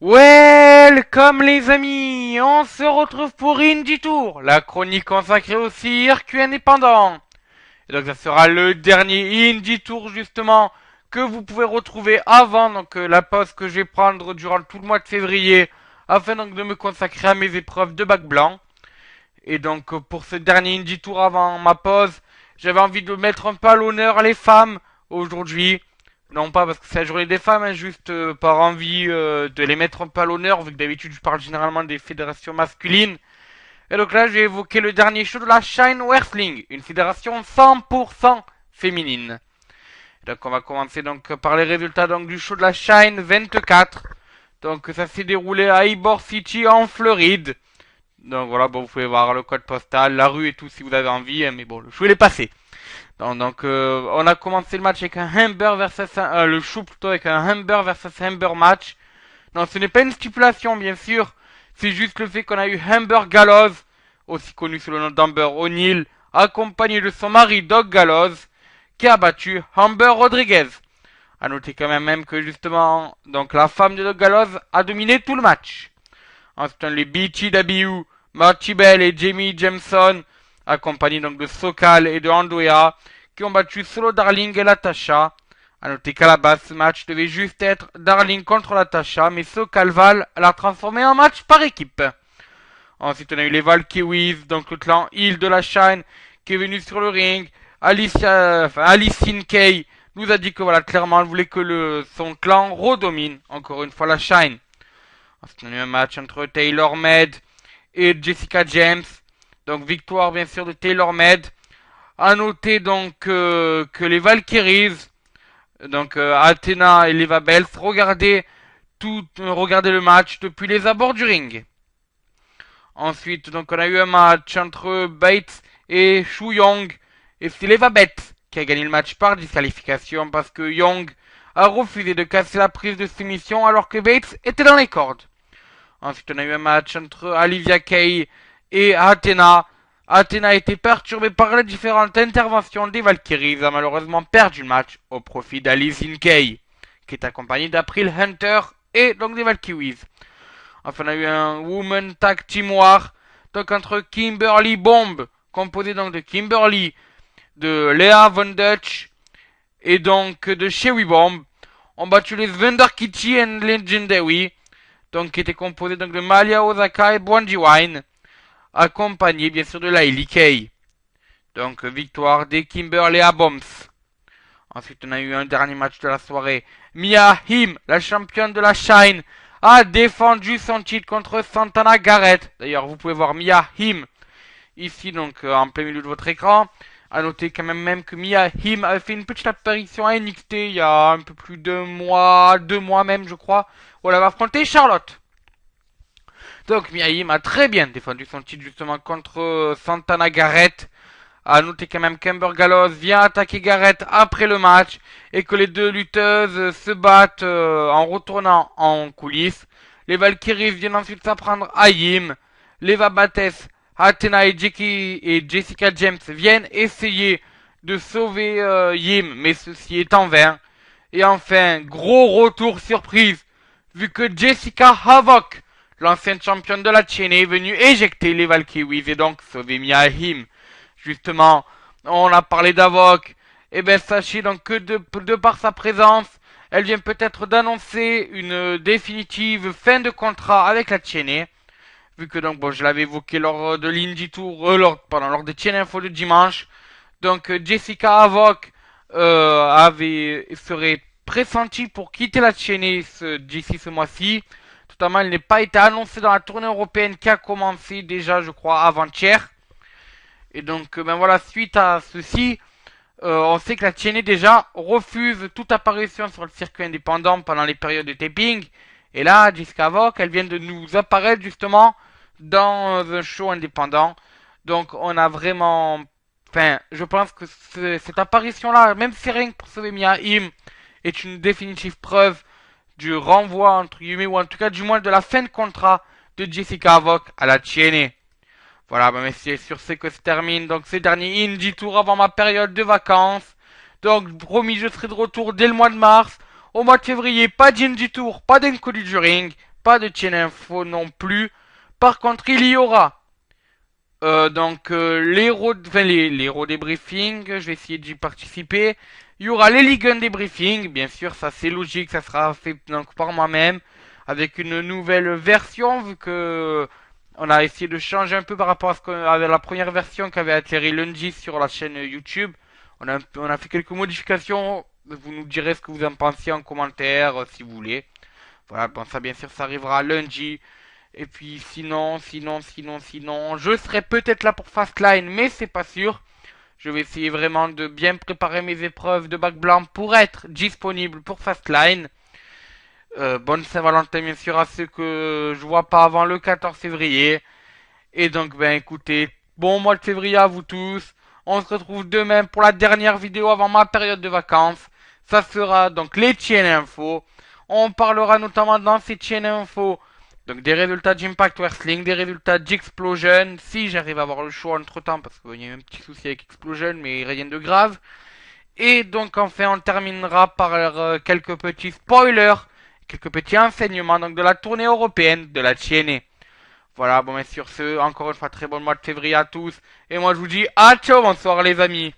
Welcome les amis, on se retrouve pour Indie Tour, la chronique consacrée au circuit indépendant. Et donc ça sera le dernier Indie Tour justement que vous pouvez retrouver avant la pause que je vais prendre durant tout le mois de février afin donc de me consacrer à mes épreuves de bac blanc. Et donc pour ce dernier Indie Tour avant ma pause, j'avais envie de mettre un peu à l'honneur les femmes aujourd'hui. Non pas parce que c'est la journée des femmes, hein, juste par envie de les mettre un peu à l'honneur, vu que d'habitude je parle généralement des fédérations masculines. Et donc là, j'ai évoqué le dernier show de la Shine Wrestling, une fédération 100% féminine. Donc on va commencer donc par les résultats donc du show de la Shine 24. Donc ça s'est déroulé à Ybor City en Floride. Donc voilà, bon, vous pouvez voir le code postal, la rue et tout si vous avez envie, hein, mais bon, le show il est passé. On a commencé le match avec un Humber versus le show plutôt avec un Humber versus Humber match. Non, ce n'est pas une stipulation, bien sûr. C'est juste le fait qu'on a eu Humber Gallows, aussi connu sous le nom d'Amber O'Neill, accompagné de son mari Doug Gallows, qui a battu Humber Rodriguez. A noter quand même que justement, donc la femme de Doug Gallows a dominé tout le match. Ensuite, les BTW, Marty Bell et Jamie Jameson, accompagnés donc de Sokal et de Andrea, qui ont battu Solo Darling et Latasha. A noter qu'à la base, ce match devait juste être Darling contre Latasha, mais Sokal Val l'a transformé en match par équipe. Ensuite, on a eu les Valkyries, donc le clan Hill de la Shine, qui est venu sur le ring. Alice Kay nous a dit que voilà, clairement, elle voulait que son clan redomine, encore une fois, la Shine. Ensuite, on a eu un match entre Taylor Med et Jessica James. Donc, victoire, bien sûr, de Taylor Med. À noter donc que les Valkyries, donc Athena et Leva Bells, regardaient le match depuis les abords du ring. Ensuite, donc on a eu un match entre Bates et Shu Young. Et c'est Leva Bates qui a gagné le match par disqualification parce que Young a refusé de casser la prise de soumission alors que Bates était dans les cordes. Ensuite, on a eu un match entre Olivia Kay et Athena. Athena a été perturbée par les différentes interventions des Valkyries et a malheureusement perdu le match au profit d'Alice Kay, qui est accompagnée d'April Hunter et donc des Valkyries. Enfin, on a eu un Woman Tag Team War, donc entre Kimberly Bomb, composé donc de Kimberly, de Lea Von Dutch et donc de Sherry Bomb, ont battu les Thunder Kitty et Legendary, donc qui étaient composés donc de Malia Osaka et Brandy Wine, accompagnés bien sûr de Laili Kay. Donc victoire des Kimberly Bombs. Ensuite, on a eu un dernier match de la soirée. Mia Him, la championne de la Shine, a défendu son titre contre Santana Garrett. D'ailleurs, vous pouvez voir Mia Him ici, donc en plein milieu de votre écran. A noter quand même que Mia Him a fait une petite apparition à NXT il y a un peu plus de mois, 2 mois même, je crois, où elle va affronter Charlotte. Donc Mia Him a très bien défendu son titre justement contre Santana Garrett. A noter quand même qu'Amber Gallows vient attaquer Garrett après le match et que les deux lutteuses se battent en retournant en coulisses. Les Valkyries viennent ensuite s'apprendre à Yim. Leva Bates, Athena et Jessica James viennent essayer de sauver Yim, mais ceci est en vain. Et enfin, gros retour surprise, vu que Jessica Havoc, l'ancienne championne de la TNA, est venue éjecter les Valkyries et donc sauver Mia Yim. Justement, on a parlé d'Avoc. Et bien sachez donc que de par sa présence, elle vient peut-être d'annoncer une définitive fin de contrat avec la TNA. Vu que donc bon, je l'avais évoqué lors de l'Indie Tour, lors des TNA Info de dimanche. Donc Jessica Havoc serait pressentie pour quitter la TNA d'ici ce mois-ci. Totalement, elle n'est pas été annoncée dans la tournée européenne qui a commencé déjà, je crois, avant-hier. Et donc, ben voilà, suite à ceci, on sait que la TNA déjà refuse toute apparition sur le circuit indépendant pendant les périodes de taping. Et là, Jessica Havoc, elle vient de nous apparaître justement dans un show indépendant. Donc, on a vraiment... Enfin, je pense que cette apparition-là, même si rien que pour sauver Mia Im, est une définitive preuve du renvoi, entre guillemets, ou en tout cas du moins de la fin de contrat de Jessica Havoc à la TNA. Voilà, mais c'est sur ce que se termine donc ces derniers Indie Tours avant ma période de vacances. Donc promis, je serai de retour dès le mois de mars. Au mois de février, pas d'Indie Tour, pas d'inconnu du ring. pas de chaîne info non plus. Par contre, il y aura l'Hero débriefing, je vais essayer d'y participer. Il y aura les Ligue 1 débriefing, bien sûr, ça c'est logique, ça sera fait donc par moi-même, avec une nouvelle version, vu que on a essayé de changer un peu par rapport à ce qu'on avait la première version qui avait atterri lundi sur la chaîne YouTube. On a fait quelques modifications, vous nous direz ce que vous en pensez en commentaire, si vous voulez. Voilà, bon ça bien sûr ça arrivera lundi. Et puis sinon, je serai peut-être là pour Fastlane, mais c'est pas sûr. Je vais essayer vraiment de bien préparer mes épreuves de bac blanc pour être disponible pour Fastlane. Bonne Saint-Valentin bien sûr à ceux que je vois pas avant le 14 février. Et donc ben écoutez, bon mois de février à vous tous. On se retrouve demain pour la dernière vidéo avant ma période de vacances. Ça sera donc les chaînes info. On parlera notamment dans ces chaînes info donc des résultats d'Impact Wrestling, des résultats d'Explosion, si j'arrive à avoir le choix entre temps, parce qu'il y a eu un petit souci avec Explosion, mais rien de grave. Et donc enfin on terminera par quelques petits spoilers, quelques petits enseignements donc de la tournée européenne de la TNA. Voilà, bon mais sur ce, encore une fois très bon mois de février à tous, et moi je vous dis à ciao, bonsoir les amis.